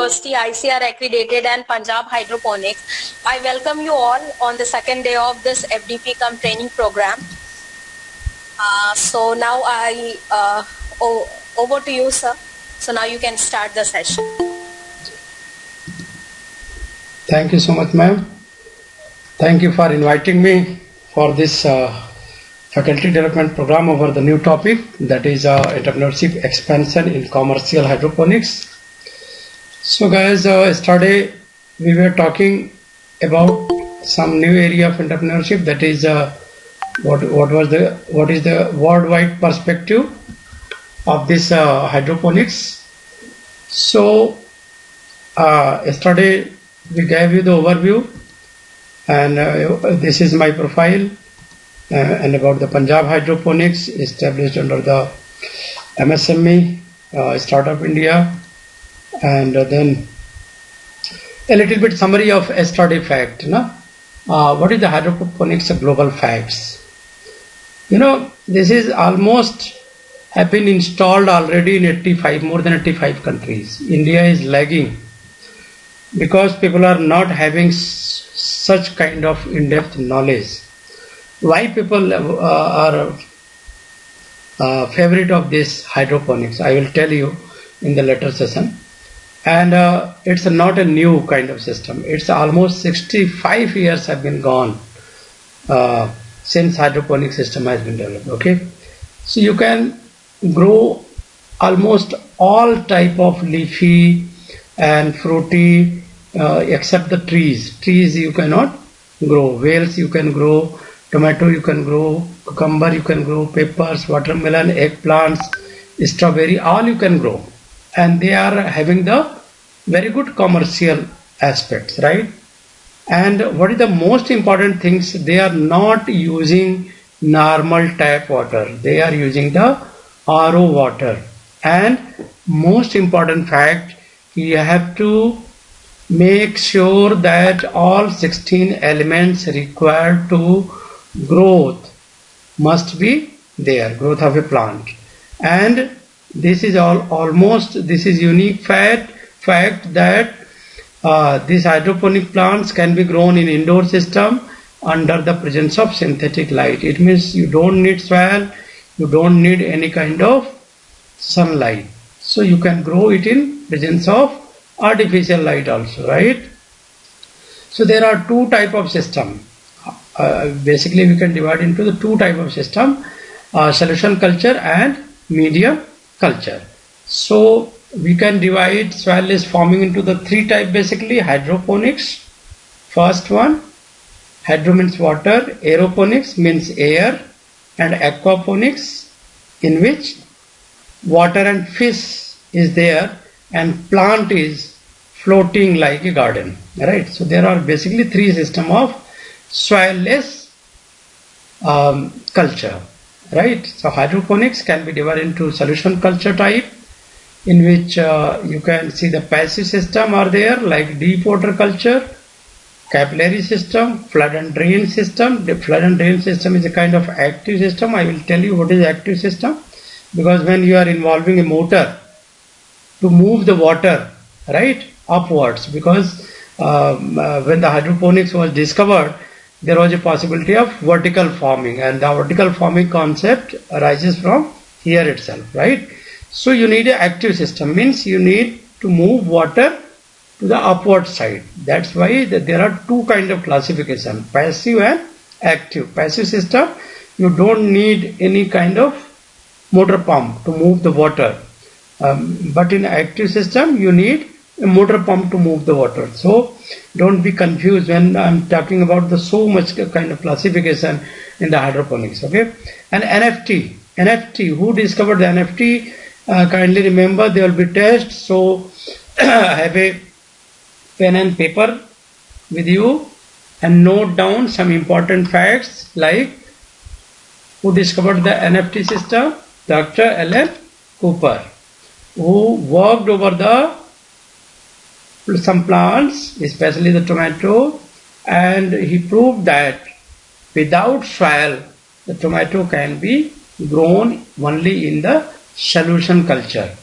University ICR accredited and Punjab Hydroponics. I welcome you all on the second day of this FDP training program. So now over to you, sir. So now you can start the session. Thank you so much, ma'am. Thank you for inviting me for this faculty development program over the new topic, that is entrepreneurship expansion in commercial hydroponics. So guys, yesterday we were talking about some new area of entrepreneurship, that is what is the worldwide perspective of this hydroponics. So yesterday we gave you the overview, and this is my profile and about the Punjab Hydroponics, established under the MSME Startup India, and then a little bit summary of yesterday fact. What is the hydroponics global facts? This is almost have been installed already in more than 85 countries. India is lagging because people are not having such kind of in-depth knowledge. Why people are favorite of this hydroponics, I will tell you in the later session. And it's not a new kind of system. It's almost 65 years have been gone since hydroponic system has been developed. Okay, so you can grow almost all type of leafy and fruity except the trees. Trees you cannot grow. Whales you can grow. Tomato you can grow, cucumber you can grow, peppers, watermelon, eggplants, strawberry, all you can grow. And they are having the very good commercial aspects, right? And what is the most important things? They are not using normal tap water. They are using the RO water. And most important fact, you have to make sure that all 16 elements required to growth must be there, growth of a plant. And this is this is unique fact that these hydroponic plants can be grown in indoor system under the presence of synthetic light. It means you don't need soil, you don't need any kind of sunlight, so you can grow it in presence of artificial light also, right? So there are two type of system. Basically we can divide into the two type of system, solution culture and media culture. So we can divide soilless farming into the three type, basically. Hydroponics, first one, hydro means water, aeroponics means air, and aquaponics, in which water and fish is there and plant is floating like a garden, right? So there are basically three system of soilless culture, right? So hydroponics can be divided into solution culture type, in which you can see the passive system are there, like deep water culture, capillary system, flood and drain system. The flood and drain system is a kind of active system. I will tell you what is active system, because when you are involving a motor to move the water, right, upwards, because when the hydroponics was discovered, there was a possibility of vertical farming, and the vertical farming concept arises from here itself, right? So you need an active system, means you need to move water to the upward side. That's why there are two kind of classification, passive and active. Passive system, you don't need any kind of motor pump to move the water, but in active system you need a motor pump to move the water. So don't be confused when I'm talking about the so much kind of classification in the hydroponics. Okay, and NFT, who discovered the NFT? Kindly remember, there will be tests, so have a pen and paper with you and note down some important facts, like who discovered the NFT system? Dr. Alan Cooper, who worked over some plants, especially the tomato, and he proved that without soil the tomato can be grown only in the solution culture.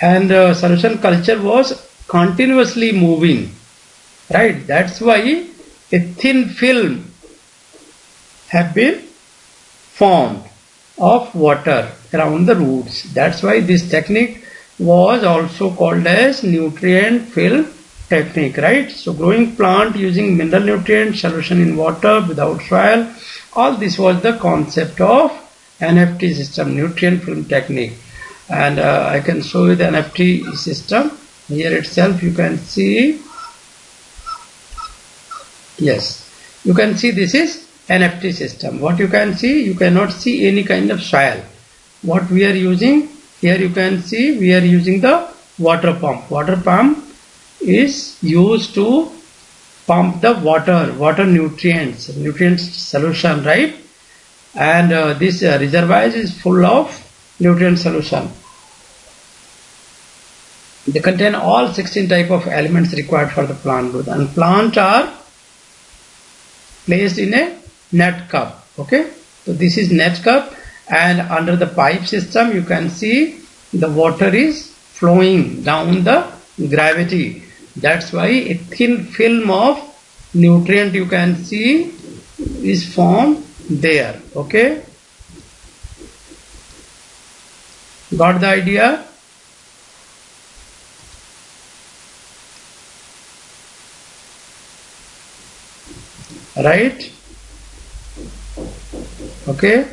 And solution culture was continuously moving, right? That's why a thin film have been formed of water around the roots. That's why this technique was also called as nutrient film technique, right? So growing plant using mineral nutrient solution in water without soil, all this was the concept of NFT system, nutrient film technique. And I can show you the NFT system here itself. You can see, yes, you can see this is NFT system. What you can see, you cannot see any kind of soil. What we are using here, you can see we are using the water pump. Water pump is used to pump the water nutrient solution, right? And this reservoir is full of nutrient solution. They contain all 16 type of elements required for the plant growth, and plants are placed in a net cup. Okay, so this is net cup, and under the pipe system you can see the water is flowing down the gravity. That's why a thin film of nutrient you can see is formed there. Okay, got the idea? Right? Okay,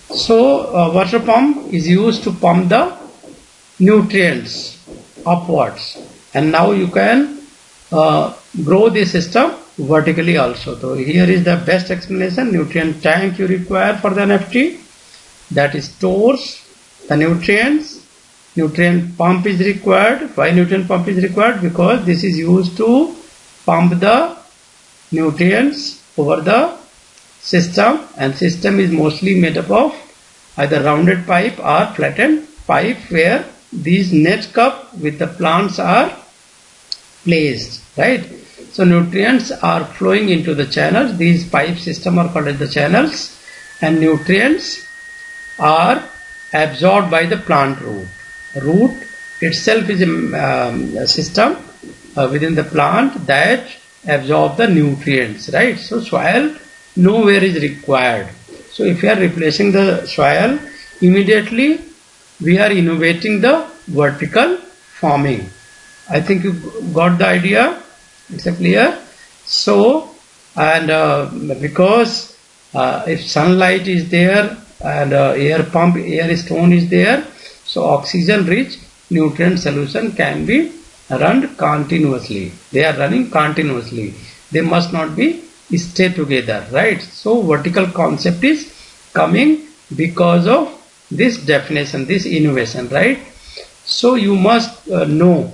so water pump is used to pump the nutrients upwards, and now you can grow the system vertically also. So here is the best explanation. Nutrient tank you require for the NFT that stores the nutrients. Nutrient pump is required. Why nutrient pump is required? Because this is used to pump the nutrients over the system, and system is mostly made up of either rounded pipe or flattened pipe, where these net cup with the plants are placed, right? So nutrients are flowing into the channels. These pipe system are called as the channels, and nutrients are absorbed by the plant root. Root itself is a system within the plant that absorb the nutrients, right? So soil nowhere is required. So if you are replacing the soil, immediately we are innovating the vertical farming. I think you got the idea. It's clear. So, and because if sunlight is there and air stone is there, so oxygen rich nutrient solution can be run continuously. They are running continuously. They must not be stay together, right? So vertical concept is coming because of this definition, this innovation, right? So you must know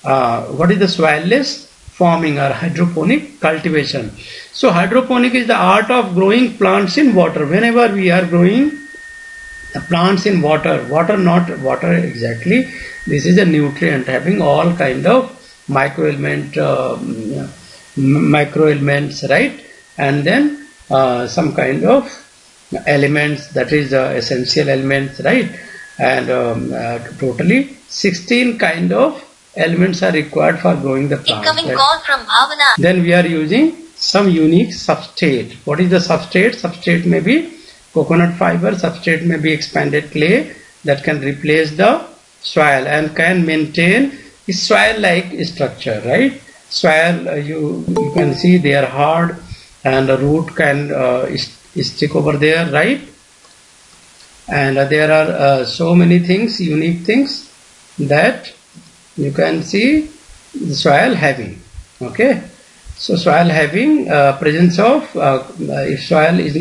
what is the soilless farming or hydroponic cultivation. So hydroponic is the art of growing plants in water. Whenever we are growing plants in water, not water exactly, this is a nutrient having all kind of microelements, right? And then some kind of elements, that is essential elements, right? And totally 16 kind of elements are required for growing the plant. Incoming call from Bhavana. Then we are using some unique substrate. What is the substrate? Substrate may be coconut fiber, substrate may be expanded clay that can replace the soil and can maintain a soil-like structure, right? Soil, you can see they are hard, and the root can stick over there, right? And there are so many things, unique things, that you can see the soil having. Okay, so soil having presence of if soil is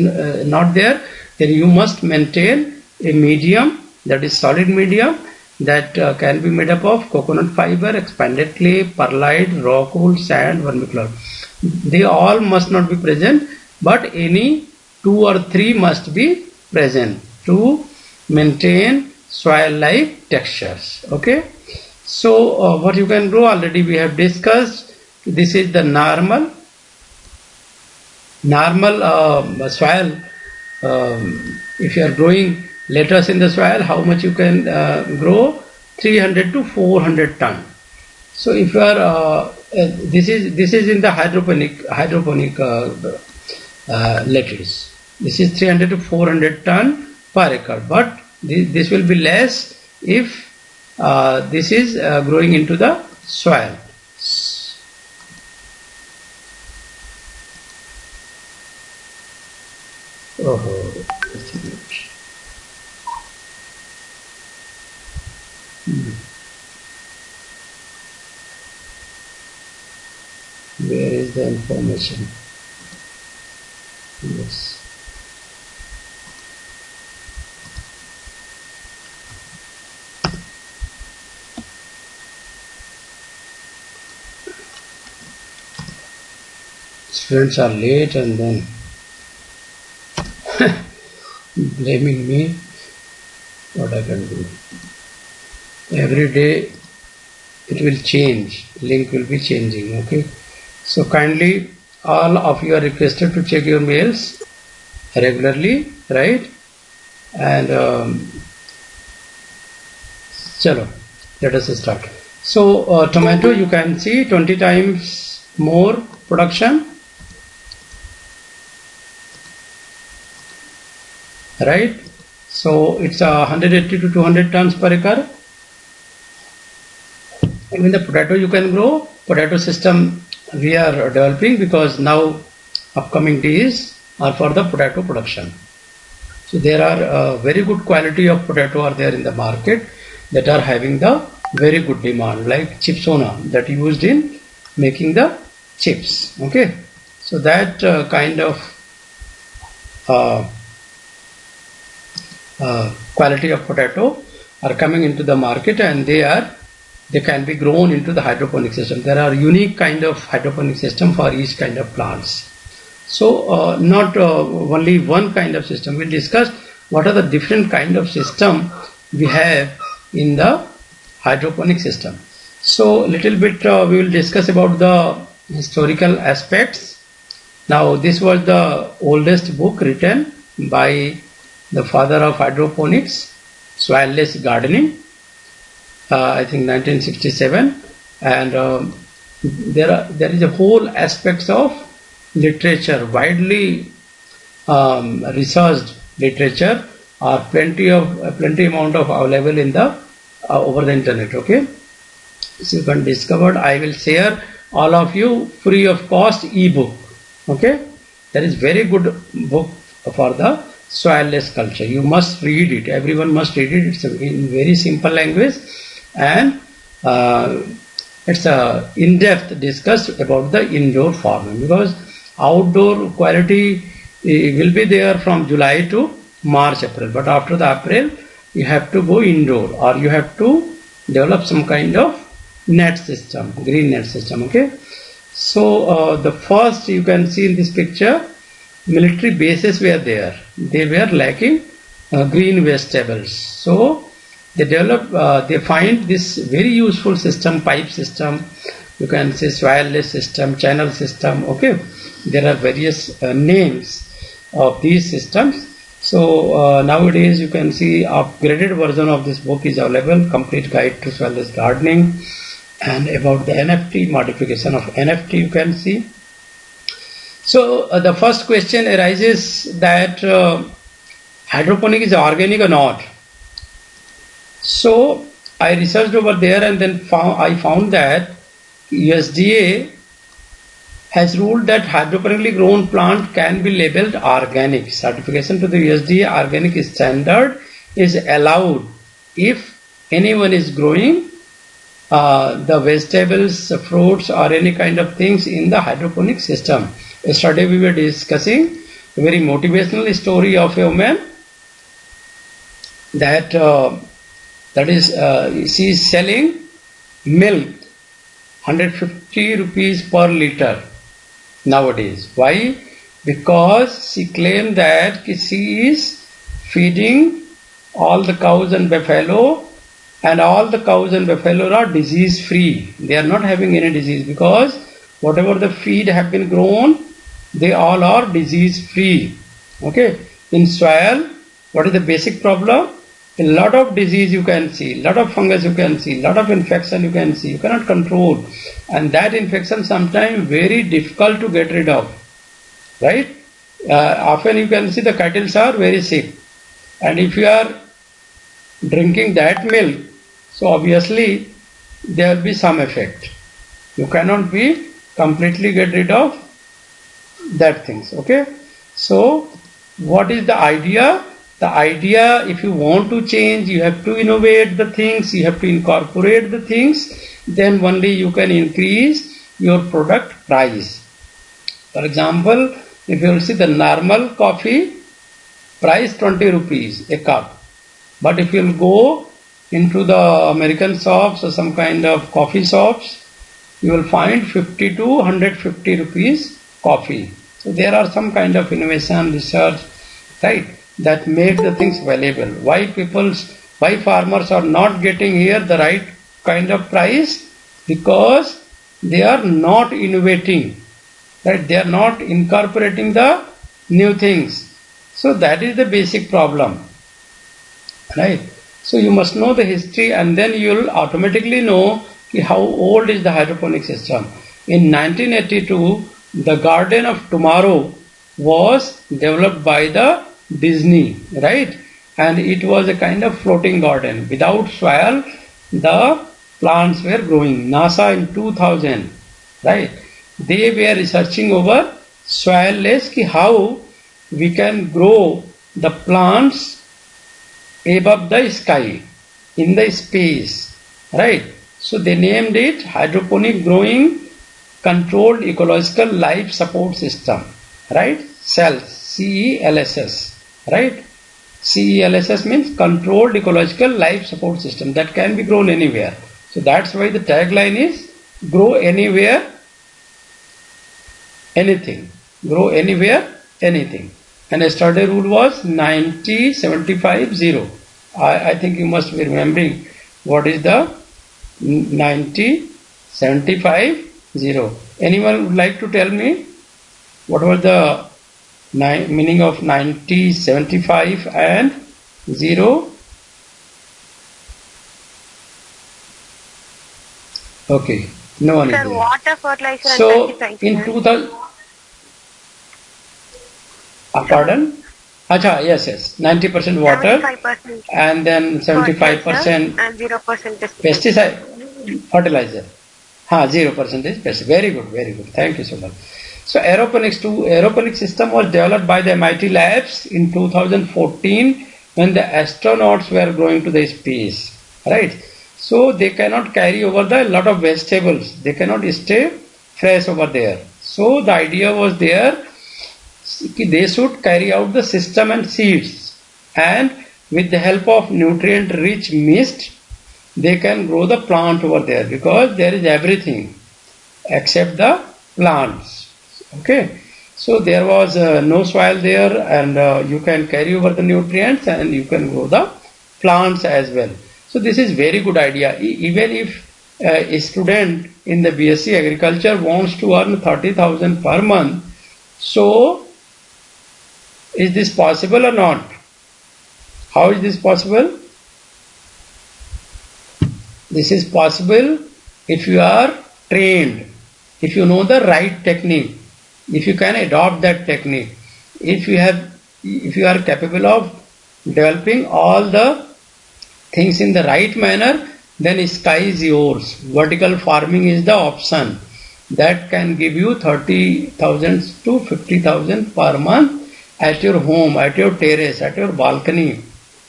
not there, then you must maintain a medium, that is solid medium, that can be made up of coconut fiber, expanded clay, perlite, rock wool, sand, vermiculite. They all must not be present, but any 2 or 3 must be present to maintain soil-like textures. Okay, so what you can grow already we have discussed. This is the normal soil. If you are growing lettuce in the soil, how much you can grow? 300 to 400 ton. So if you are this is in the hydroponic lettuce. This is 300 to 400 ton per acre, but this will be less if this is growing into the soil. Where is the information? Yes. Students are late and then blaming me. What I can do? Every day it will change. Link will be changing. Okay. So kindly all of you are requested to check your mails regularly, right? And chalo, let us start. So tomato, you can see 20 times more production, right? So it's 180 to 200 tons per acre. Even the potato you can grow. Potato system we are developing because now upcoming days are for the potato production. So there are very good quality of potato are there in the market that are having the very good demand, like chipsona that used in making the chips. Okay, so that kind of quality of potato are coming into the market, and they can be grown into the hydroponic system. There are unique kind of hydroponic system for each kind of plants. So not only one kind of system. We'll discuss what are the different kind of system we have in the hydroponic system. So little bit we will discuss about the historical aspects. Now this was the oldest book written by the father of hydroponics, soilless gardening. I think 1967, and there is a whole aspects of literature, widely researched literature, or plenty amount of available in the over the internet. Okay, so you can discover. I will share all of you free of cost ebook. Okay, that is very good book for the soilless culture. You must read it. Everyone must read it. It's in very simple language. And it's a in-depth discuss about the indoor farming, because outdoor quality will be there from July to March, April, but after the April you have to go indoor, or you have to develop some kind of net system, green net system. Okay, so the first you can see in this picture, military bases were there. They were lacking green vegetables, so they develop, they find this very useful system, pipe system, you can say soilless system, channel system. Okay, there are various names of these systems. So nowadays you can see upgraded version of this book is available, Complete Guide to Soilless Gardening, and about the NFT, modification of NFT you can see. So the first question arises that hydroponic is organic or not. So I researched over there, and then I found that USDA has ruled that hydroponically grown plant can be labeled organic. Certification to the USDA organic standard is allowed if anyone is growing the vegetables, fruits, or any kind of things in the hydroponic system. Yesterday we were discussing a very motivational story of a woman that is she is selling milk 150 rupees per liter nowadays. Why? Because she claimed that she is feeding all the cows and buffalo, and all the cows and buffalo are disease free. They are not having any disease, because whatever the feed have been grown, they all are disease free. Okay, in soil, what is the basic problem? A lot of disease you can see, a lot of fungus you can see, a lot of infection you can see, you cannot control. And that infection sometimes very difficult to get rid of, right? Often you can see the cattle are very sick. And if you are drinking that milk, so obviously there will be some effect. You cannot be completely get rid of that things, okay? So what is the idea? The idea, if you want to change, you have to innovate the things, you have to incorporate the things, then only you can increase your product price. For example, if you will see the normal coffee price 20 rupees a cup, but if you will go into the American shops or some kind of coffee shops, you will find 50 to 150 rupees coffee. So there are some kind of innovation, research, right, that make the things valuable. Why farmers are not getting here the right kind of price? Because they are not innovating, right? They are not incorporating the new things. So that is the basic problem, right? So you must know the history, and then you will automatically know how old is the hydroponic system. In 1982, the Garden of Tomorrow was developed by the Disney, right? And it was a kind of floating garden. Without soil, the plants were growing. NASA in 2000, right? They were researching over soilless, how we can grow the plants above the sky, in the space, right? So they named it Hydroponic Growing Controlled Ecological Life Support System, right? CELSS, CELSS, right? CELSS means Controlled Ecological Life Support System, that can be grown anywhere. So that's why the tagline is grow anywhere, anything. Grow anywhere, anything. And yesterday rule was 90, 75, 0. I think you must be remembering what is the 90, 75, 0. Anyone would like to tell me what was the meaning of 90, 75 and 0? Okay, no one is Sir, there. water, fertilizer So and pesticides. in 2000, pardon? Acha, yes, 90% water 75% and then 75% and 0% pesticide. pesticide, fertilizer. 0% is pesticide. Very good. Thank you so much. So aeroponics system was developed by the MIT labs in 2014 when the astronauts were going to the space, right? So they cannot carry over a lot of vegetables. They cannot stay fresh over there. So the idea was there, they should carry out the system and seeds, and with the help of nutrient rich mist they can grow the plant over there, because there is everything except the plants, okay? So there was no soil there, and you can carry over the nutrients and you can grow the plants as well. So this is very good idea. Even if a student in the BSc agriculture wants to earn 30,000 per month, so is this possible or not? How is this possible? This is possible if you are trained, if you know the right technique, if you can adopt that technique, if you are capable of developing all the things in the right manner, then sky is yours. Vertical farming is the option that can give you 30,000 to 50,000 per month at your home, at your terrace, at your balcony.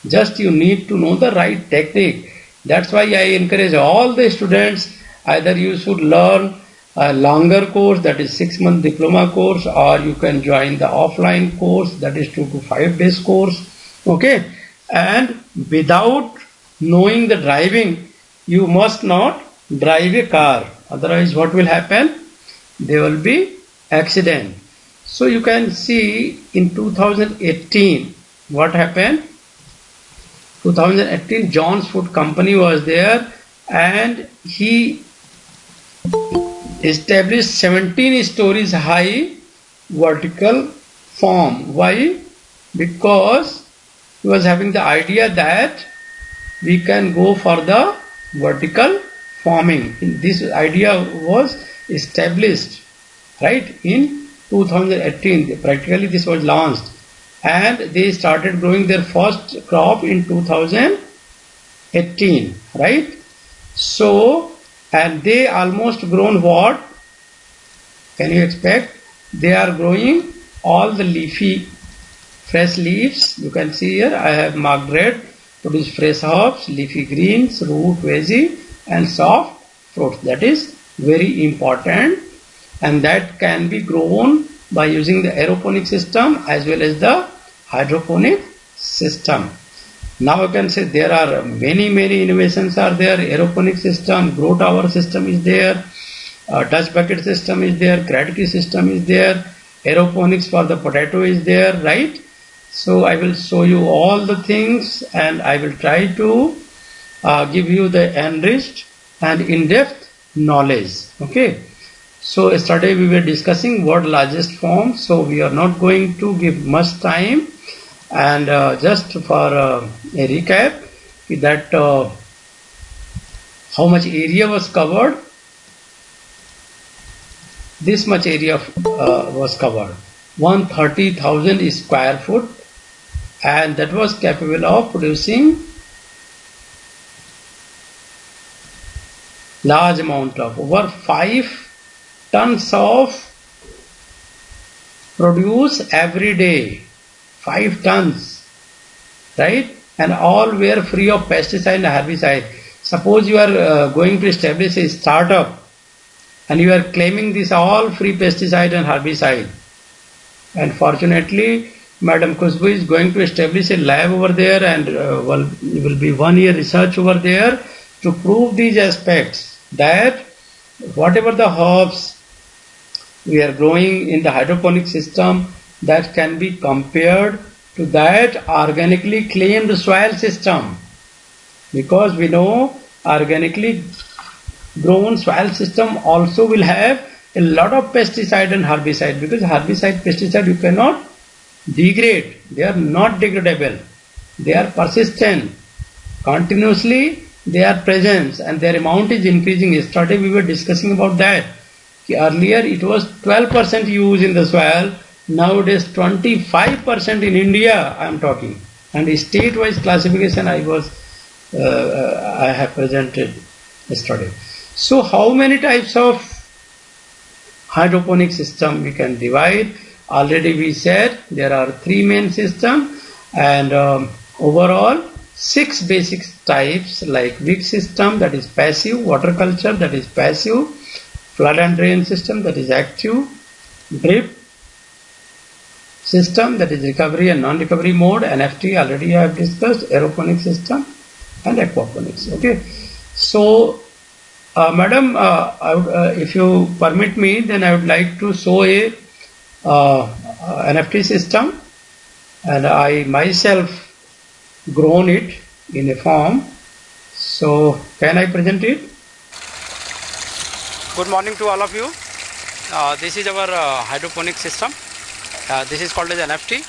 Just you need to know the right technique. That's why I encourage all the students, either you should learn a longer course, that is 6-month diploma course, or you can join the offline course, that is 2 to 5 days course, okay? And without knowing the driving, you must not drive a car, otherwise what will happen? There will be accident. So you can see in 2018 what happened. 2018 John's Food Company was there, and he established 17 stories high vertical farm. Why? Because he was having the idea that we can go for the vertical farming. This idea was established right in 2018. Practically this was launched, and they started growing their first crop in 2018, right? So, and they almost grown what? Can you expect? They are growing all the leafy fresh leaves. You can see here I have marked red, produce fresh herbs, leafy greens, root, veggie and soft fruits. That is very important, and that can be grown by using the aeroponic system as well as the hydroponic system. Now you can say there are many innovations are there. Aeroponic system, grow tower system is there, Dutch bucket system is there, gravity system is there, aeroponics for the potato is there, right? So I will show you all the things, and I will try to give you the enriched and in-depth knowledge. Okay. So yesterday we were discussing world largest farm, so we are not going to give much time, and just for a recap that how much area was covered. This much area was covered, 130,000 square foot, and that was capable of producing large amount of over 5 tons of produce every day. 5 tons, right? And all were free of pesticide and herbicide. Suppose you are going to establish a startup and you are claiming this all free pesticide and herbicide, and fortunately Madam Khushbu is going to establish a lab over there, and will be 1 year research over there to prove these aspects, that whatever the herbs we are growing in the hydroponic system, that can be compared to that organically claimed soil system, because we know organically grown soil system also will have a lot of pesticide and herbicide, because herbicide, pesticide you cannot degrade. They are not degradable. They are persistent. Continuously they are present and their amount is increasing. Yesterday we were discussing about that. Earlier it was 12% use in the soil. Nowadays 25% in India I am talking. And state-wise classification I have presented yesterday. So how many types of hydroponic system we can divide? Already we said there are 3 main systems, and overall 6 basic types, like wick system, that is passive, water culture, that is passive, flood and drain system, that is active, drip system, that is recovery and non-recovery mode, NFT already I have discussed, aeroponic system and aquaponics. Okay. So madam, if you permit me, then I would like to show a NFT system, and I myself grown it in a farm. So can I present it? Good morning to all of you. This is our hydroponic system. This is called as NFT.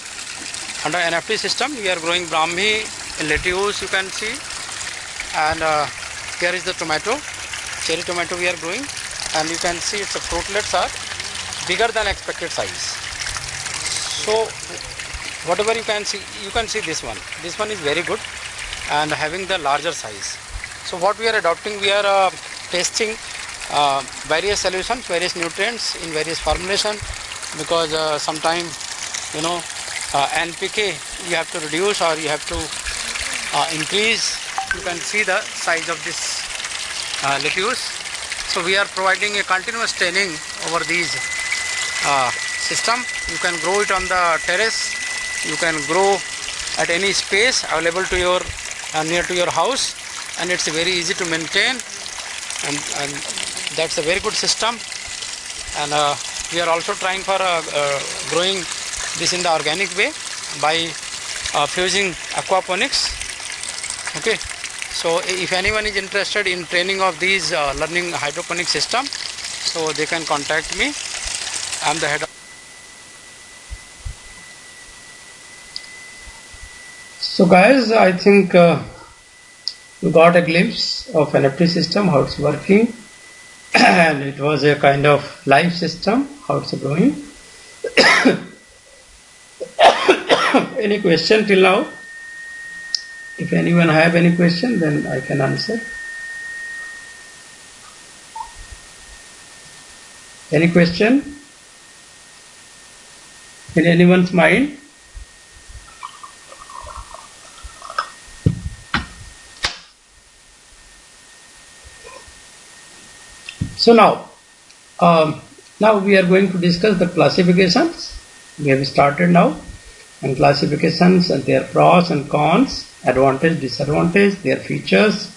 Under NFT system we are growing Brahmi, lettuce you can see, and here is the tomato, cherry tomato we are growing, and you can see its fruitlets are bigger than expected size. So whatever you can see this one is very good and having the larger size. So what we are adopting, we are testing various solutions, various nutrients in various formulation, because sometimes NPK you have to reduce or you have to increase. You can see the size of this lettuce. So we are providing a continuous training over these system. You can grow it on the terrace, you can grow at any space available to your near to your house, and it's very easy to maintain, and that's a very good system. And we are also trying for growing this in the organic way by fusing aquaponics. Okay, so if anyone is interested in training of these learning hydroponic system, so they can contact me. I am the head of. So guys, I think you got a glimpse of an FT system, how it's working, and it was a kind of live system, how it's growing. Any question till now? If anyone have any question, then I can answer. Any question in anyone's mind? So now we are going to discuss the classifications. We have started now, and classifications and their pros and cons, advantage, disadvantage, their features.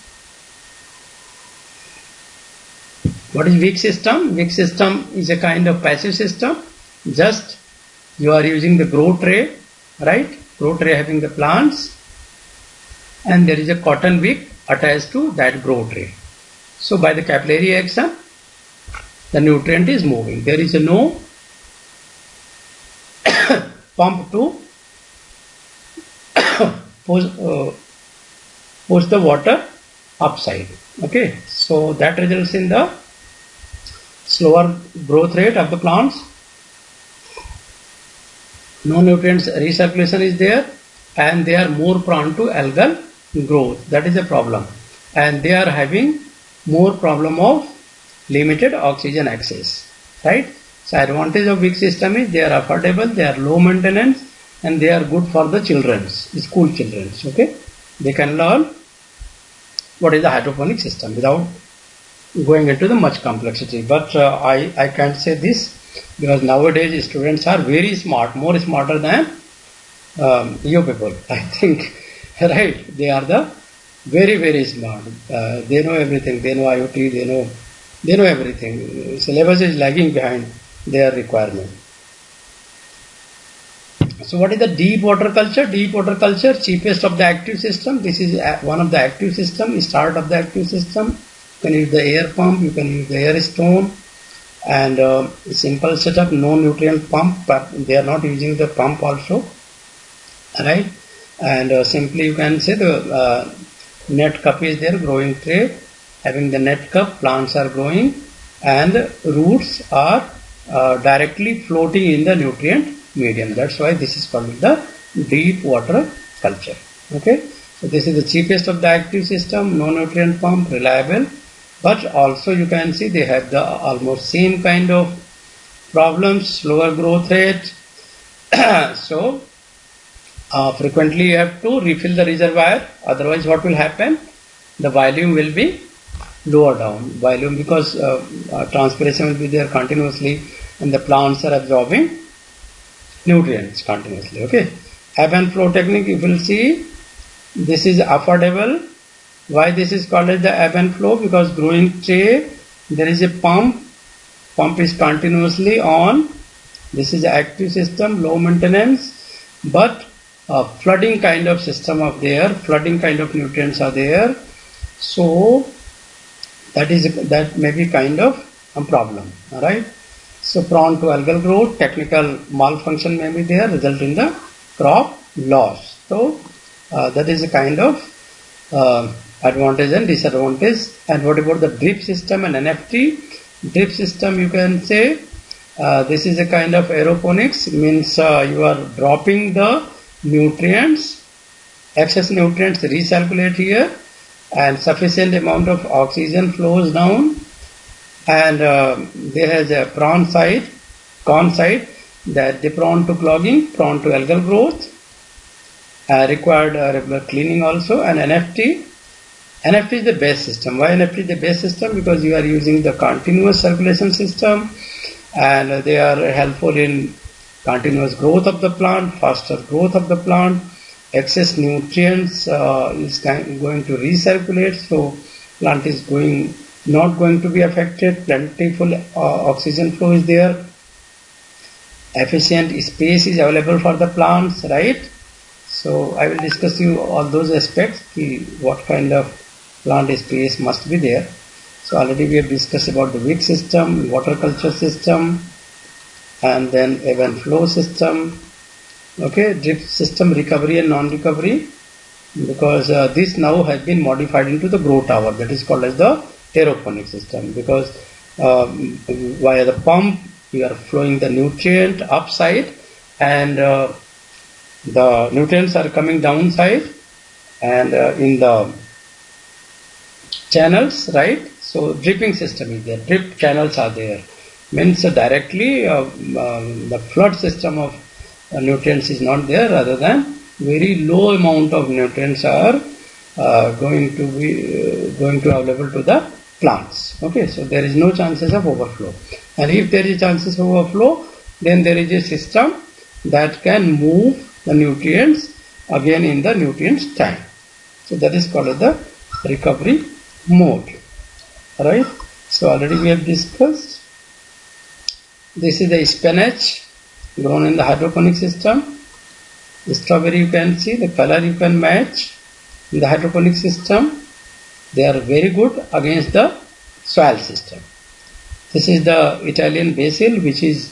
What is weak system? Weak system is a kind of passive system. Just you are using the grow tray, right? Grow tray having the plants, and there is a cotton wick attached to that grow tray. So by the capillary action, the nutrient is moving. There is no pump to push the water upside. Okay, so that results in the slower growth rate of the plants. No nutrients recirculation is there, and they are more prone to algal growth. That is a problem, and they are having more problem of limited oxygen access, right? So advantage of weak system is they are affordable, they are low maintenance, and they are good for the school children. Okay, they can learn what is the hydroponic system without going into the much complexity. But I can't say this because nowadays students are very smart, more smarter than you people. I think, right? They are the very smart. They know everything. They know IoT. They know everything. Syllabus is lagging behind their requirement. So what is the deep water culture? Deep water culture, cheapest of the active system. This is one of the active system, start of the active system. You can use the air pump, you can use the air stone, and simple setup, no nutrient pump, but they are not using the pump also, right? And simply you can say the net cup is there, growing tray, having the net cup, plants are growing, and roots are directly floating in the nutrient medium. That's why this is called the deep water culture. Okay, so this is the cheapest of the active system, no nutrient pump, reliable, but also you can see they have the almost same kind of problems, slower growth rate. So frequently you have to refill the reservoir, otherwise what will happen? The volume will be lower down, volume, because transpiration will be there continuously and the plants are absorbing nutrients continuously. Okay, ebb and flow technique, you will see this is affordable. Why this is called as the ebb and flow? Because growing tray, there is a pump is continuously on. This is active system, low maintenance, but flooding kind of system of there, flooding kind of nutrients are there. So that may be kind of a problem. All right. So prone to algal growth, technical malfunction may be there, result in the crop loss. So that is a kind of advantage and disadvantage. And what about the drip system and NFT? Drip system, you can say this is a kind of aeroponics, means you are dropping the nutrients, excess nutrients recirculate here, and sufficient amount of oxygen flows down, and there has a con side that they prone to clogging, prone to algal growth, required regular cleaning also. And NFT is the best system. Why NFT is the best system? Because you are using the continuous circulation system, and they are helpful in continuous growth of the plant, faster growth of the plant. Excess nutrients is going to recirculate, so plant is not going to be affected. Plentiful oxygen flow is there. Efficient space is available for the plants, right? So I will discuss you all those aspects, what kind of plant space must be there. So already we have discussed about the wick system, water culture system, and then ebb and flow system. Okay, drip system, recovery and non-recovery. because this now has been modified into the grow tower, that is called as the aeroponic system, because via the pump you are flowing the nutrient upside and the nutrients are coming downside and in the channels, right? So dripping system is there, drip channels are there, means directly the flood system of nutrients is not there, rather than very low amount of nutrients are going to available to the plants. Okay, so there is no chances of overflow, and if there is chances of overflow, then there is a system that can move the nutrients again in the nutrients tank. So that is called the recovery mode. Alright, so already we have discussed. This is the spinach grown in the hydroponic system. The strawberry, you can see the color you can match in the hydroponic system. They are very good against the soil system. This is the Italian basil, which is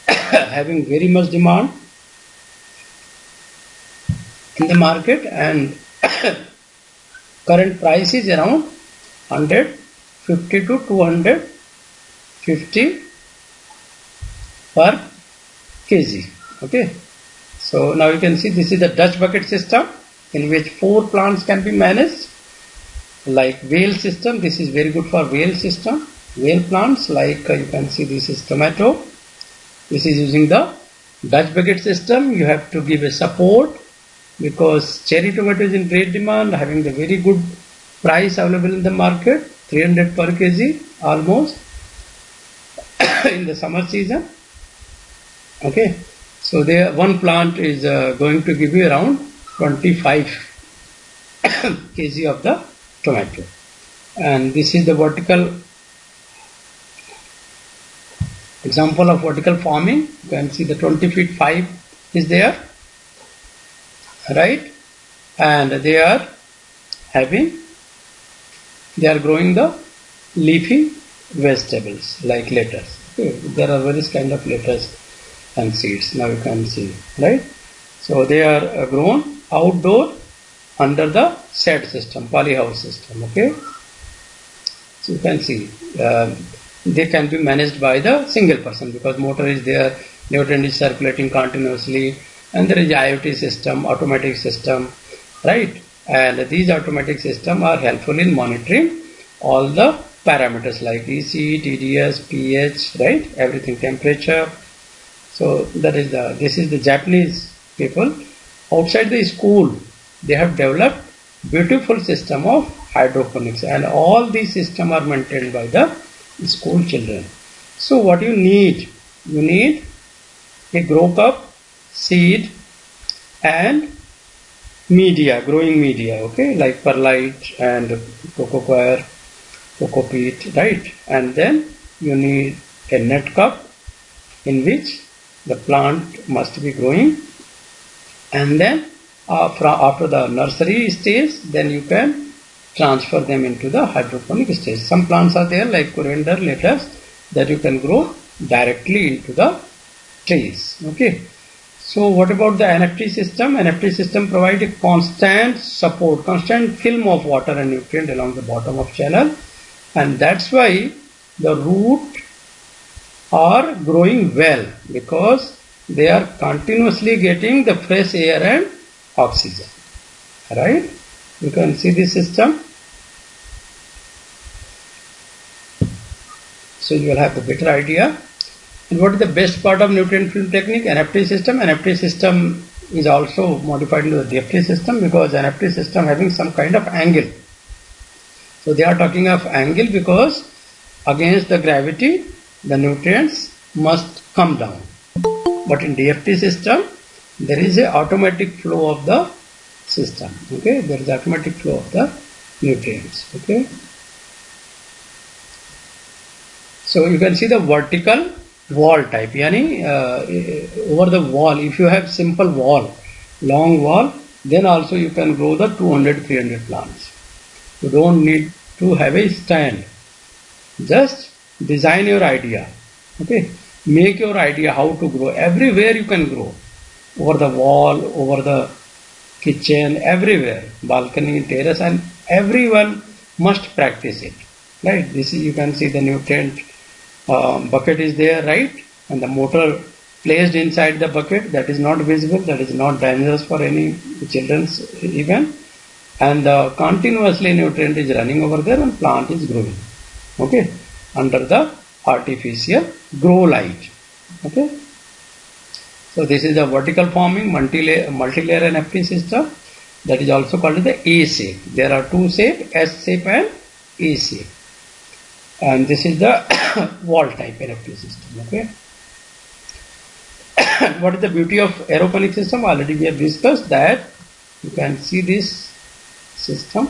having very much demand in the market, and current price is around 150 to 250 per kg. Okay, so now you can see this is the Dutch bucket system in which 4 plants can be managed. Like whale system, this is very good for whale system, whale plants, like you can see this is tomato. This is using the Dutch bucket system. You have to give a support because cherry tomato is in great demand, having the very good price available in the market, 300 per kg almost in the summer season. Okay, so there one plant is going to give you around 25 kg of the tomato, and this is the vertical example of vertical farming. You can see the 20 feet 5 is there, right? And they are growing the leafy vegetables like lettuce. Okay. There are various kind of lettuce and seeds. Now you can see, right? So they are grown outdoor under the shed system, polyhouse system. Okay, so you can see they can be managed by the single person because motor is there, nutrient is circulating continuously, and there is IoT system, automatic system, right? And these automatic system are helpful in monitoring all the parameters like EC, TDS, pH, right? Everything, temperature. So this is the Japanese people outside the school. They have developed beautiful system of hydroponics, and all these systems are maintained by the school children. So what you need a grow cup, seed, and media, growing media, okay, like perlite and cocoa coir, cocoa peat, right? And then you need a net cup in which the plant must be growing, and then after the nursery stage, then you can transfer them into the hydroponic stage. Some plants are there like coriander, lettuce, that you can grow directly into the trees. Okay. So what about the NFT system? NFT system provides a constant support, constant film of water and nutrient along the bottom of channel, and that's why the root are growing well because they are continuously getting the fresh air and oxygen. Right? You can see this system. So you will have a better idea. And what is the best part of nutrient film technique? NFT system. NFT system is also modified into the DFT system because NFT system having some kind of angle. So they are talking of angle because against the gravity, the nutrients must come down. But in DFT system, there is a automatic flow of the system. Okay, there is automatic flow of the nutrients. Okay. So you can see the vertical wall type. Yani over the wall, if you have simple wall, long wall, then also you can grow the 200-300 plants. You don't need to have a stand. Just design your idea. Okay, make your idea how to grow. Everywhere you can grow. Over the wall, over the kitchen, everywhere, balcony, terrace, and everyone must practice it. Right? This is, you can see the nutrient bucket is there, right? And the motor placed inside the bucket, that is not visible, that is not dangerous for any children's even. And continuously nutrient is running over there and plant is growing. Okay, under the artificial grow light. Okay. So this is the vertical forming multi-layer NFT system, that is also called the A shape. There are two shapes, S shape and A shape. And this is the wall type NFT system. Okay. What is the beauty of aeroponic system? Already we have discussed that. You can see this system.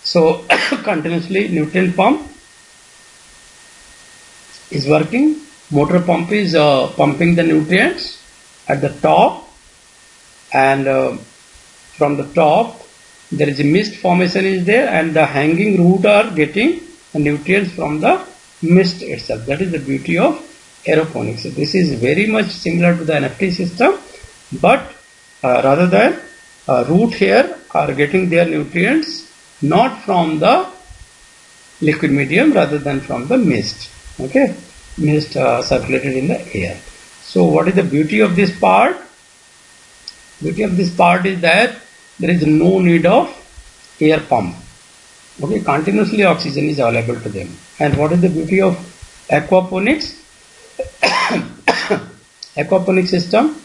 So continuously nutrient pump is working. Motor pump is pumping the nutrients at the top, and from the top there is a mist formation is there, and the hanging root are getting the nutrients from the mist itself. That is the beauty of aeroponics. So this is very much similar to the NFT system, but rather than root here are getting their nutrients not from the liquid medium, rather than from the mist. Okay, mist circulated in the air. So what is the beauty of this part? Beauty of this part is that there is no need of air pump. Okay, continuously oxygen is available to them. And what is the beauty of aquaponics? Aquaponic system.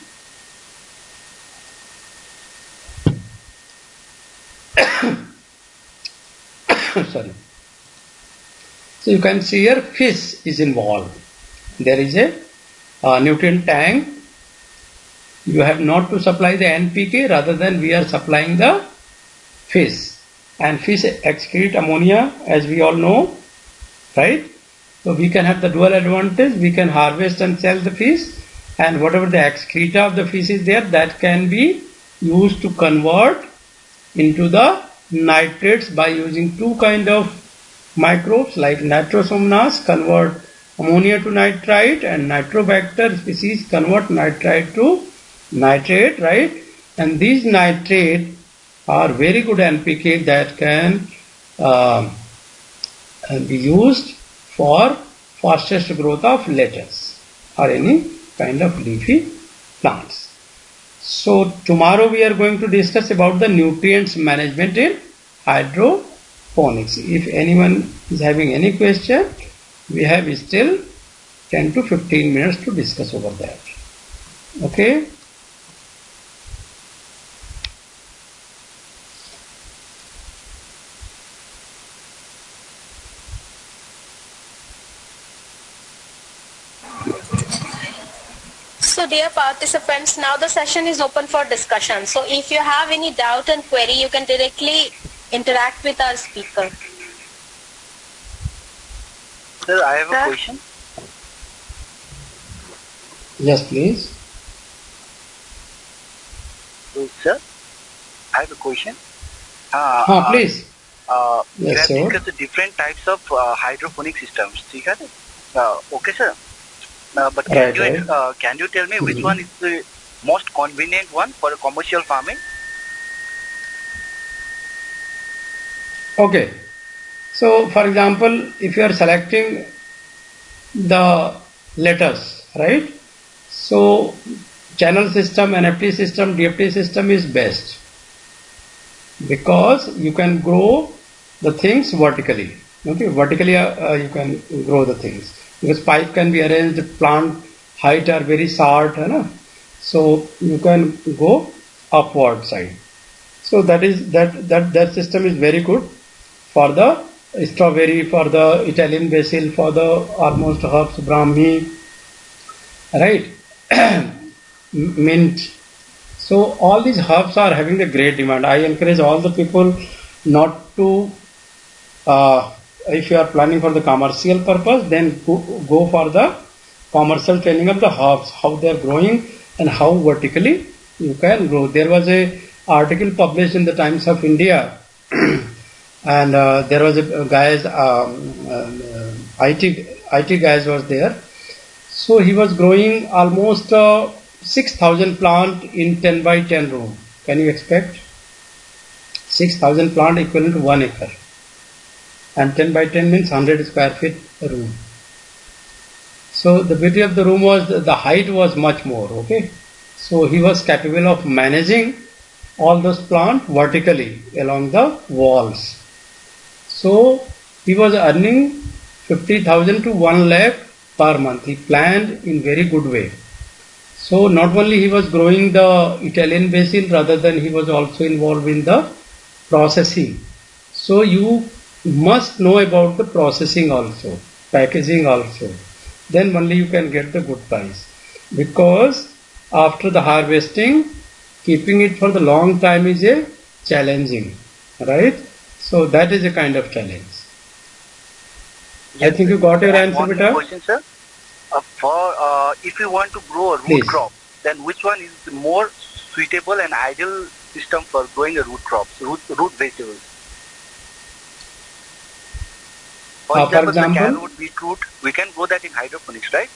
Sorry. So you can see here fish is involved. There is a nutrient tank. You have not to supply the NPK, rather than we are supplying the fish. And fish excrete ammonia, as we all know, right? So we can have the dual advantage. We can harvest and sell the fish, and whatever the excreta of the fish is there, that can be used to convert into the nitrates by using two kind of microbes like nitrosomonas convert ammonia to nitrite, and nitrobacter species convert nitrite to nitrate, right? And these nitrate are very good NPK that can be used for fastest growth of lettuce or any kind of leafy plants. So tomorrow we are going to discuss about the nutrients management in hydroponics. If anyone is having any question, we have still 10 to 15 minutes to discuss over that. Okay. So dear participants, now the session is open for discussion. So if you have any doubt and query, you can directly interact with our speaker. Sir, I have a question. Yes, please. So, sir, I have a question. Please. We Yes, have sir. discussed the different types of hydroponic systems. Okay, sir. But Right. can you tell me which one is the most convenient one for commercial farming? Okay. So, for example, if you are selecting the letters, right? So, channel system, NFT system, DFT system is best, because you can grow the things vertically. Okay, vertically you can grow the things, because pipe can be arranged, plant height are very short, so you can go upward side. So that system is very good for the strawberry, for the Italian basil, for the almost herbs, Brahmi, right? Mint. So all these herbs are having the great demand. I encourage all the people not to, if you are planning for the commercial purpose, then go for the commercial training of the herbs, how they are growing and how vertically you can grow. There was a article published in the Times of India, and there was a guys, IT guys was there. So he was growing almost 6,000 plant in 10 by 10 room. Can you expect? 6,000 plant equivalent to 1 acre. And 10 by 10 means 100 square feet room. So the beauty of the room was the height was much more, okay. So he was capable of managing all those plants vertically along the walls. So he was earning 50,000 to 1 lakh per month. He planned in very good way. So not only he was growing the Italian basil, rather than he was also involved in the processing. So you must know about the processing also, packaging also. Then only you can get the good price. Because after the harvesting, keeping it for the long time is a challenging, right? So that is a kind of challenge. I think you got your answer, One more beta. question, sir. If you want to grow a root Please. crop, then which one is the more suitable and ideal system for growing a root crops, root vegetables? For example, the carrot, beetroot, we can grow that in hydroponics, right?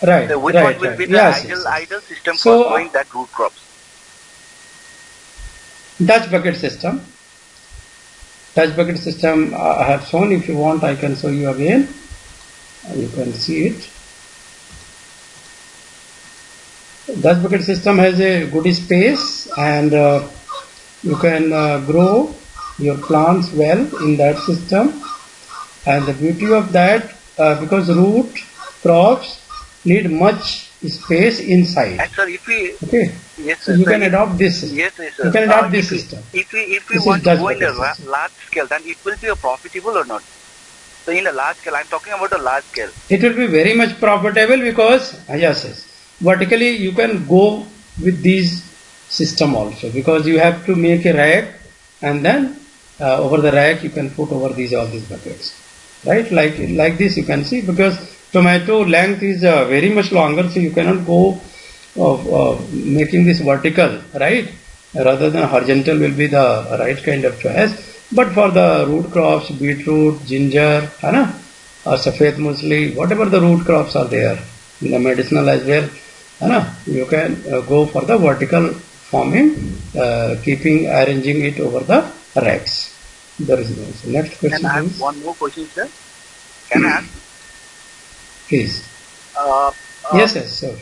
Right, So which right, one will right. be the Yes, ideal system So, for growing that root crops? Dutch bucket system. Dutch bucket system I have shown. If you want, I can show you again. You can see it. Dutch bucket system has a good space, and you can grow your plants well in that system. And the beauty of that, because root crops need much space inside. And sir, if we Okay. yes, So sir, you sir, can adopt this system. yes, sir. You can adopt this system. If we This want is to Dutch go in bucket a system. large scale, then it will be a profitable or not? So in a large scale, I'm talking about a large scale. It will be very much profitable because yes, vertically you can go with these system also, because you have to make a rack, and then over the rack you can put over all these buckets, right? Like this you can see, because tomato length is very much longer, so you cannot go making this vertical, right? Rather than horizontal will be the right kind of choice. But for the root crops, beetroot, ginger, or safed musli, whatever the root crops are there, in the medicinal as well, you can go for the vertical farming, arranging it over the racks. There is no. So next question, And I have please. one more question, sir. Can I ask? Please. Uh, Yes, sir.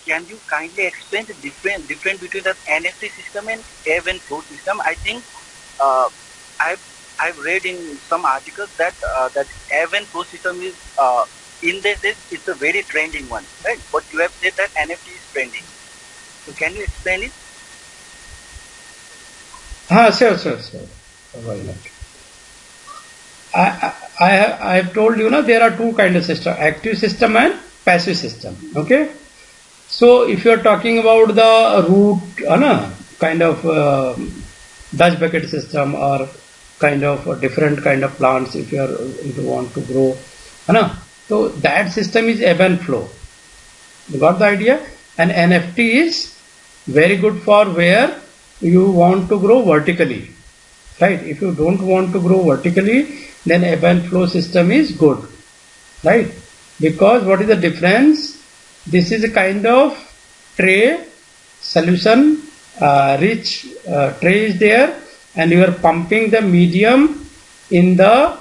Can you kindly explain the difference between the NFT system and ebb and flow system? I think I've read in some articles that that ebb and flow system is in this it's a very trending one, right? But you have said that NFT is trending. So can you explain it? Sure. Why not? I have told you, there are two kind of system: active system and passive system. Okay. So if you are talking about the root, kind of Dutch bucket system, or kind of a different kind of plants, if you want to grow, so that system is ebb and flow. You got the idea? And NFT is very good for where you want to grow vertically, right? If you don't want to grow vertically, then ebb and flow system is good, right? Because what is the difference? This is a kind of tray solution, rich tray is there, and you are pumping the medium in the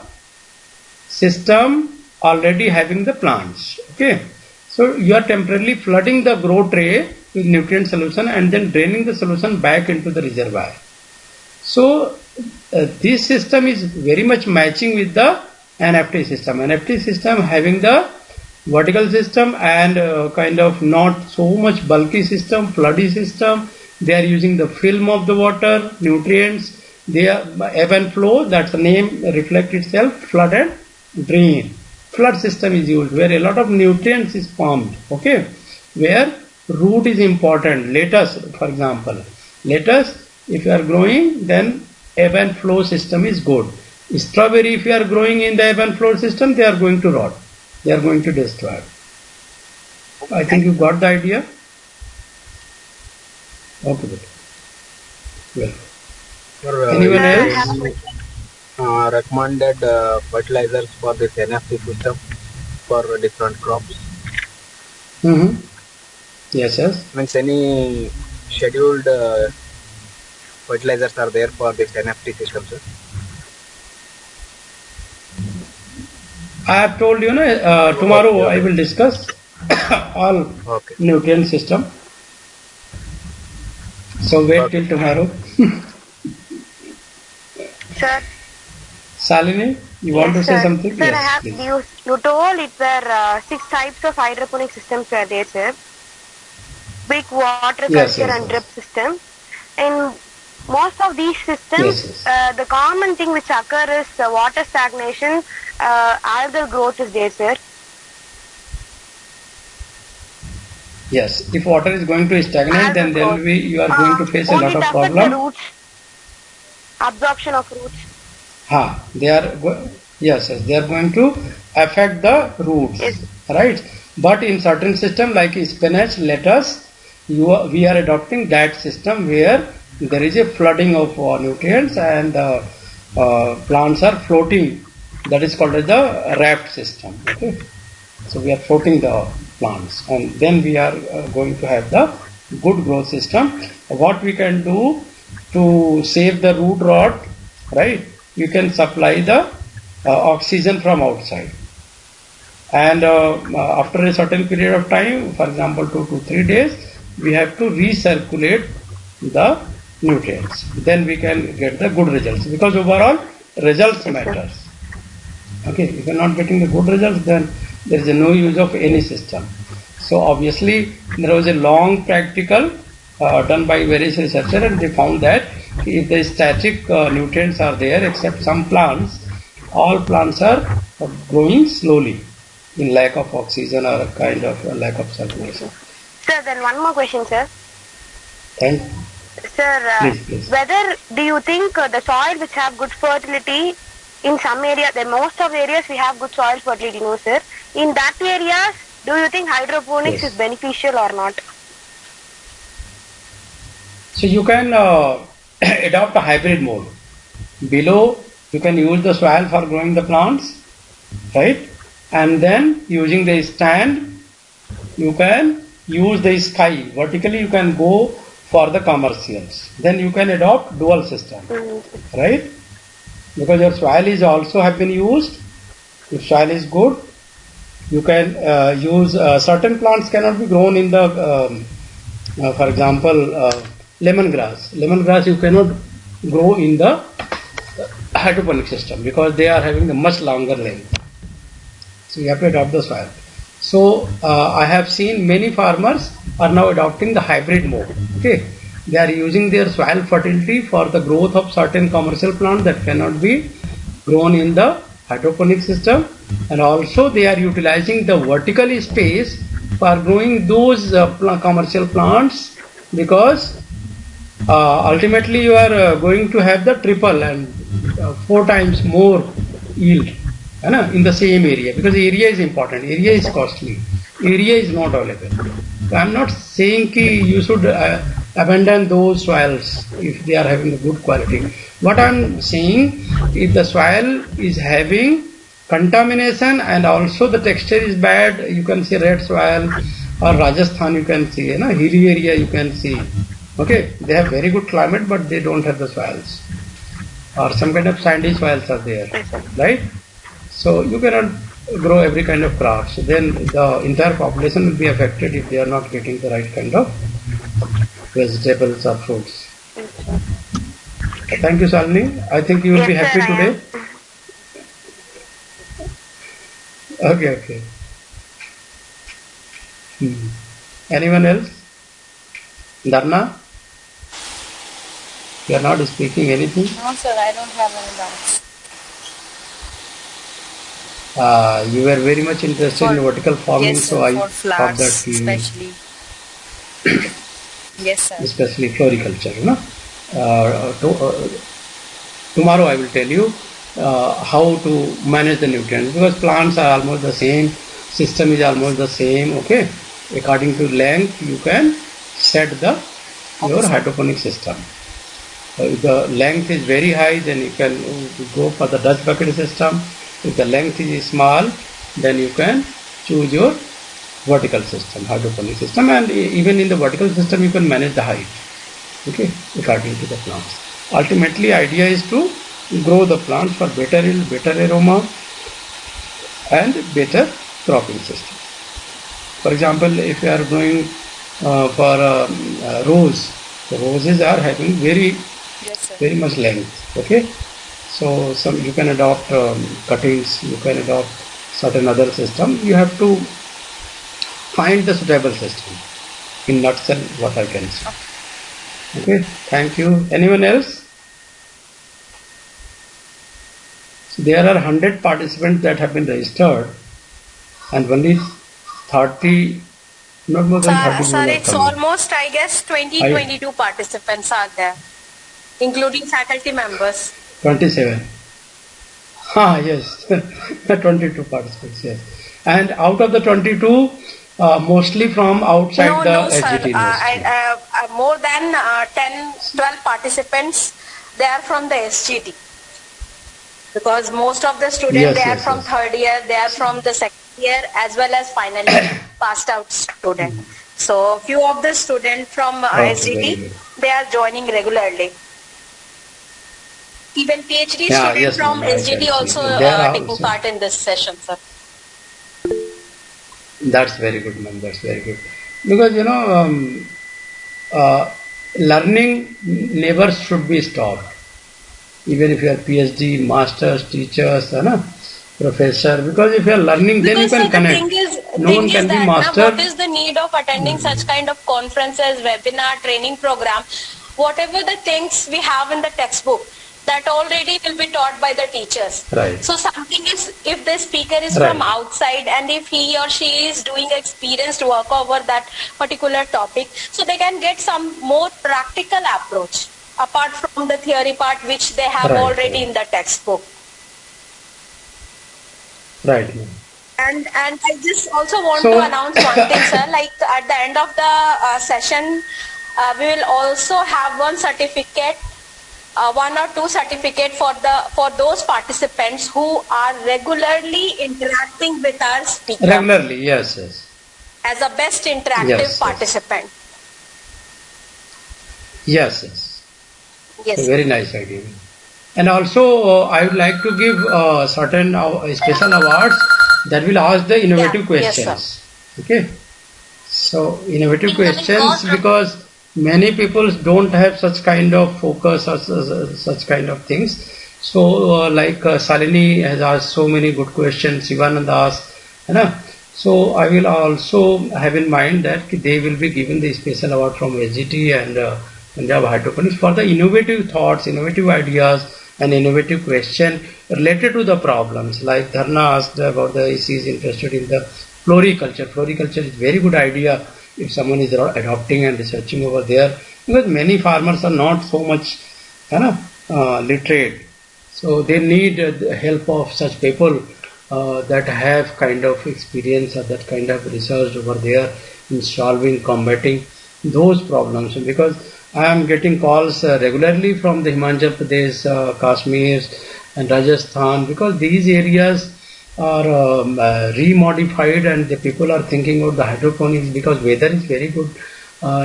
system already having the plants. Okay, so you are temporarily flooding the grow tray with nutrient solution and then draining the solution back into the reservoir. So this system is very much matching with the NFT system. NFT system having the vertical system and kind of not so much bulky system, floody system. They are using the film of the water, nutrients. They are ebb and flow. That's the name reflect itself. Flood and drain. Flood system is used where a lot of nutrients is pumped. Okay, where root is important. Lettuce, for example, lettuce. If you are growing, then ebb and flow system is good. Strawberry, if you are growing in the ebb and flow system, they are going to rot. They are going to destroy. I think you got the idea. Okay, good. Well, anyone else? Recommended fertilizers for this NFT system for different crops. Mm-hmm. Yes, yes. Means any scheduled fertilizers are there for this NFT system, sir? I have told you, tomorrow I will discuss all Okay. nutrient system. So wait till tomorrow. Sir. Salini, you want to Yes, say sir. something? Sir, I Yes, have please. you told it were 6 types of hydroponic systems were there, sir. Big water Yes, culture yes, and drip yes. system. In most of these systems, Yes, yes. the common thing which occurs is water stagnation, algal growth is there, sir. Yes, if water is going to stagnate, then Algal there will growth. be, you are going to face a Won't lot it of affect the problem. roots? Absorption of roots. They are, yes, yes, they are going to affect the roots, Yes. right? But in certain system like spinach, lettuce, we are adopting that system where there is a flooding of nutrients and plants are floating. That is called as the raft system. Okay, so we are floating the plants, and then we are going to have the good growth system. What we can do to save the root rot, right? You can supply the oxygen from outside, and after a certain period of time, for example 2 to 3 days, we have to recirculate the nutrients. Then we can get the good results, because overall results matters. Okay, if you are not getting the good results, then there is no use of any system. So obviously there was a long practical done by various researchers, and they found that if the static nutrients are there except some plants, all plants are growing slowly in lack of oxygen or a kind of a lack of circulation. Sir, then one more question, sir. And Sir, please. whether do you think the soil which have good fertility in some area, the most of areas we have good soil fertility, no sir. In that areas, do you think hydroponics Yes. is beneficial or not? So you can adopt a hybrid mode. Below you can use the soil for growing the plants, right? And then using the stand, you can use the sky. Vertically you can go for the commercials. Then you can adopt dual system, right? Because your soil is also have been used. If soil is good, you can use certain plants cannot be grown in the for example lemongrass. Lemongrass you cannot grow in the hydroponic system because they are having a much longer length. So you have to adopt the soil. So I have seen many farmers are now adopting the hybrid mode. Okay, they are using their soil fertility for the growth of certain commercial plants that cannot be grown in the hydroponic system, and also they are utilizing the vertical space for growing those commercial plants, because ultimately you are going to have the triple and 4 times more yield in the same area, because area is important, area is costly, area is not available. So I am not saying you should abandon those soils if they are having a good quality. What I am saying, if the soil is having contamination and also the texture is bad, you can see red soil, or Rajasthan you can see, hilly area you can see. Okay, they have very good climate but they don't have the soils, or some kind of sandy soils are there, right? So you cannot grow every kind of crops. So then the entire population will be affected if they are not getting the right kind of vegetables or fruits. Thank you, Salini. I think you will be happy today. Okay. Anyone else? Dharna? You are not speaking anything? No, sir, I don't have any doubts. You were very much interested in vertical farming, yes, sir, so I for thought flowers, that especially. Yes, sir. Especially floriculture. Tomorrow I will tell you how to manage the nutrients, because plants are almost the same, system is almost the same. Okay, according to length you can set your hydroponic system. If the length is very high, then you can go for the Dutch bucket system. If the length is small, then you can choose your vertical system, hydroponic system, and even in the vertical system you can manage the height, okay, according to the plants. Ultimately, idea is to grow the plants for better yield, better aroma, and better cropping system. For example, if you are going for rose, the roses are having very much length, okay. So you can adopt cuttings, you can adopt certain other system. You have to find the suitable system. In nutshell, what I can say. Okay, thank you. Anyone else? So there are 100 participants that have been registered, and only 30, not more than 30 Sir, people are it's coming. almost, I guess, 22 participants are there, including faculty members. 27. Yes, 22 participants, yes. And out of the 22, mostly from outside No, the sir. SGT university. More than 10, 12 participants, they are from the SGT. Because most of the students, Yes, they are yes, from yes. third year, they are from the second year, as well as final year passed out student. So few of the students from Okay, very SGT, good. they are joining regularly. Even PhD Yeah, students yes, from ma'am, I SGT can also see. There are taking also. part in this session, sir. That's very good, ma'am. That's very good. Because learning never should be stopped. Even if you are PhD, masters, teachers, professor. Because if you are learning, then you Because can sir, the connect. No one can be that master. what is the need of attending such kind of conferences, webinar, training program? Whatever the things we have in the textbook, that already will be taught by the teachers. Right. So something is, if the speaker is Right. from outside and if he or she is doing experienced work over that particular topic, so they can get some more practical approach apart from the theory part which they have Right, already right. in the textbook. Right, ma'am. And I just also want So- to announce one thing, sir. Like at the end of the session, we will also have one certificate, one or two certificate for those participants who are regularly interacting with our speaker Regularly, yes, yes. as a best interactive Yes, yes. participant. Yes, yes. Yes. A very nice idea. And also, I would like to give certain special awards that will ask the innovative Yeah, yes, questions. Okay. So, innovative In coming questions, course, because many people don't have such kind of focus or such kind of things. So, like Salini has asked so many good questions, Sivananda asked, so I will also have in mind that they will be given the special award from SGT and Punjab Hydroponics for the innovative thoughts, innovative ideas, and innovative question related to the problems. Like Dharna asked about he is interested in the floriculture. Floriculture is very good idea if someone is adopting and researching over there, because many farmers are not so much literate. So they need the help of such people that have kind of experience or that kind of research over there in solving, combating those problems. Because I am getting calls regularly from the Himachal Pradesh, Kashmir and Rajasthan, because these areas are remodified and the people are thinking of the hydroponics, because weather is very good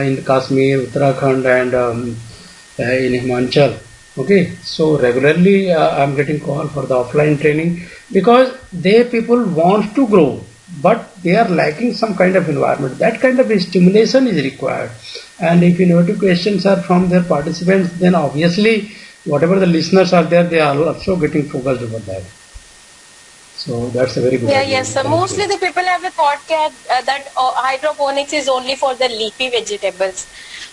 in Kashmir, Uttarakhand and in Himachal. Okay, so regularly I am getting call for the offline training, because they people want to grow, but they are lacking some kind of environment. That kind of stimulation is required. And if innovative questions are from their participants, then obviously whatever the listeners are there, they are also getting focused over that. So that's a very good Yeah, idea. yes. So Thank mostly you. the people have a thought that hydroponics is only for the leafy vegetables.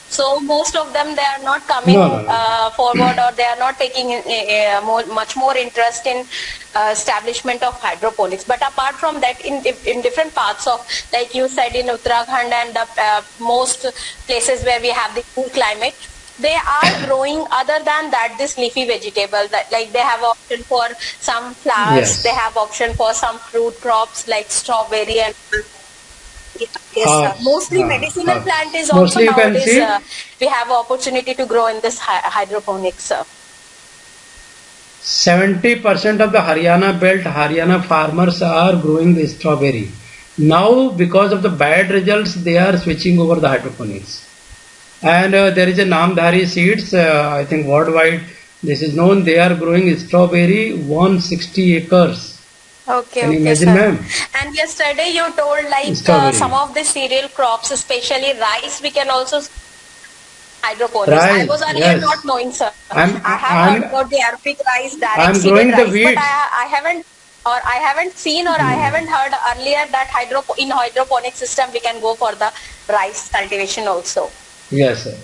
So most of them, they are not coming No. forward, or they are not taking much more interest in establishment of hydroponics. But apart from that, in different parts of, like you said, in Uttarakhand and most places where we have the cool climate, they are growing other than that this leafy vegetable. That, like they have option for some flowers, Yes. they have option for some fruit crops like strawberry and yes, sir. Mostly medicinal plant is also Mostly you can nowadays see we have opportunity to grow in this hydroponics. 70% of the Haryana belt, Haryana farmers are growing the strawberry. Now, because of the bad results, they are switching over the hydroponics. And there is a Namdhari seeds, I think worldwide this is known. They are growing strawberry 160 acres. Okay, Can you okay, imagine, sir. ma'am? And yesterday you told like Strawberry. some of the cereal crops, especially rice, we can also hydroponics. I Rice, was earlier yes. not knowing, sir. I'm- I have I'm- heard about the Arabic rice, direct I'm seeded growing the rice, wheat. but I haven't seen or I haven't heard earlier that in hydroponic system we can go for the rice cultivation also. Yes, sir.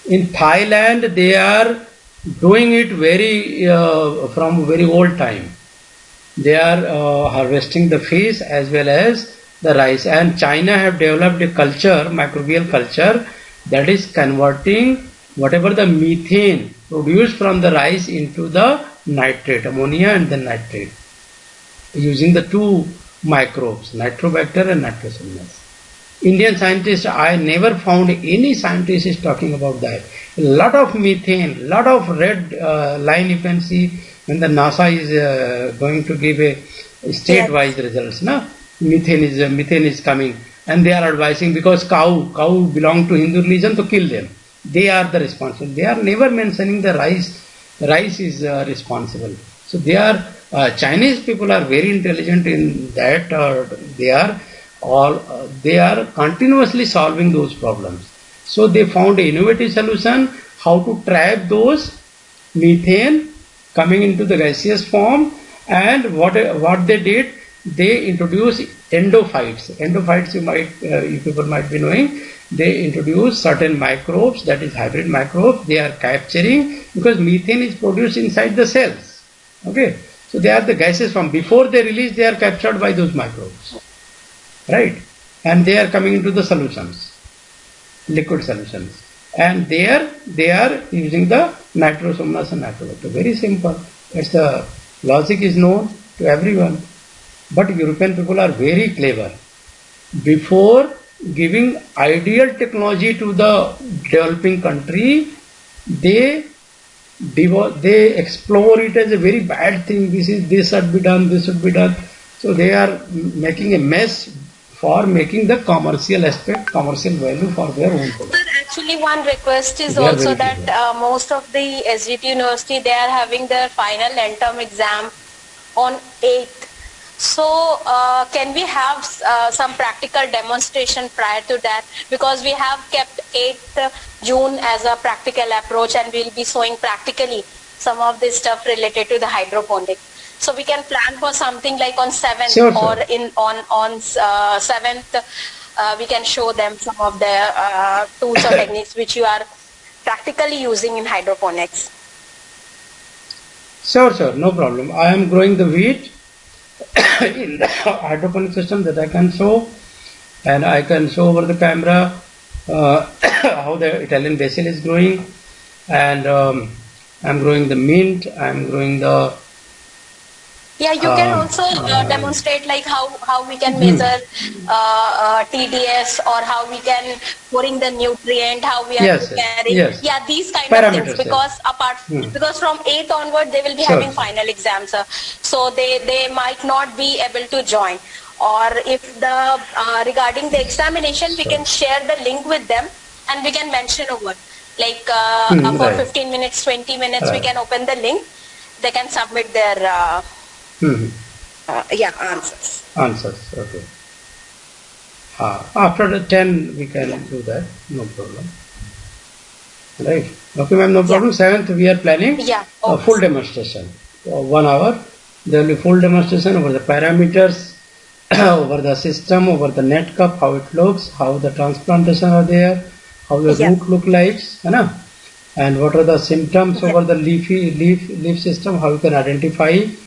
In Thailand, they are doing it very from very old time. They are harvesting the fish as well as the rice. And China have developed a culture, microbial culture, that is converting whatever the methane produced from the rice into the nitrate, ammonia and then nitrate, using the two microbes, nitrobacter and nitrosomonas. Indian scientists, I never found any scientist is talking about that. A lot of methane, lot of red line you can see when the NASA is going to give a state-wise results. Na? Methane is coming, and they are advising because cow belong to Hindu religion, to kill them. They are the responsible. They are never mentioning the rice. Rice is responsible. So they are Chinese people are very intelligent in that. They are continuously solving those problems. So they found an innovative solution how to trap those methane coming into the gaseous form, and what they did, they introduced endophytes. Endophytes, you people might be knowing. They introduce certain microbes, that is hybrid microbes. They are capturing because methane is produced inside the cells. Okay, so they are the gases form. Before they release, they are captured by those microbes. Right, and they are coming into the solutions, liquid solutions, and there they are using the nitrosomonas and nitrobacter. Very simple. It's the logic is known to everyone, but European people are very clever. Before giving ideal technology to the developing country, they explore it as a very bad thing. This should be done. This should be done. So they are making a mess for making the commercial aspect, commercial value for their own product. Sir, actually one request is They are also very that clever. most of the SGT university, they are having their final end term exam on 8th. So can we have some practical demonstration prior to that? Because we have kept 8th June as a practical approach, and we'll be showing practically some of this stuff related to the hydroponics. So we can plan for something like on 7th Sure, or sure. on 7th. We can show them some of the tools or techniques which you are practically using in hydroponics. Sure, no problem. I am growing the wheat in the hydroponic system that I can show, and I can show over the camera how the Italian basil is growing, and I'm growing the mint. I'm growing the Yeah, you can also demonstrate like how we can measure TDS, or how we can pouring the nutrient, how we are Yes, preparing. yes. Yeah, these kind Parameters, of things. Because because from 8th onward they will be Sure. having final exams, so they might not be able to join. Or if the regarding the examination, we can share the link with them and we can mention over. Like for Right. 15 minutes, 20 minutes, we Right. can open the link. They can submit their answers. Answers. Okay. After the 10 we can do that. No problem. Right. Okay, ma'am. No problem. 7th we are planning Yeah, a okay. full demonstration. 1 hour. There will be full demonstration over the parameters, over the system, over the net cup, how it looks, how the transplantation are there, how the Yeah. root look like, and what are the symptoms over the leaf system, how you can identify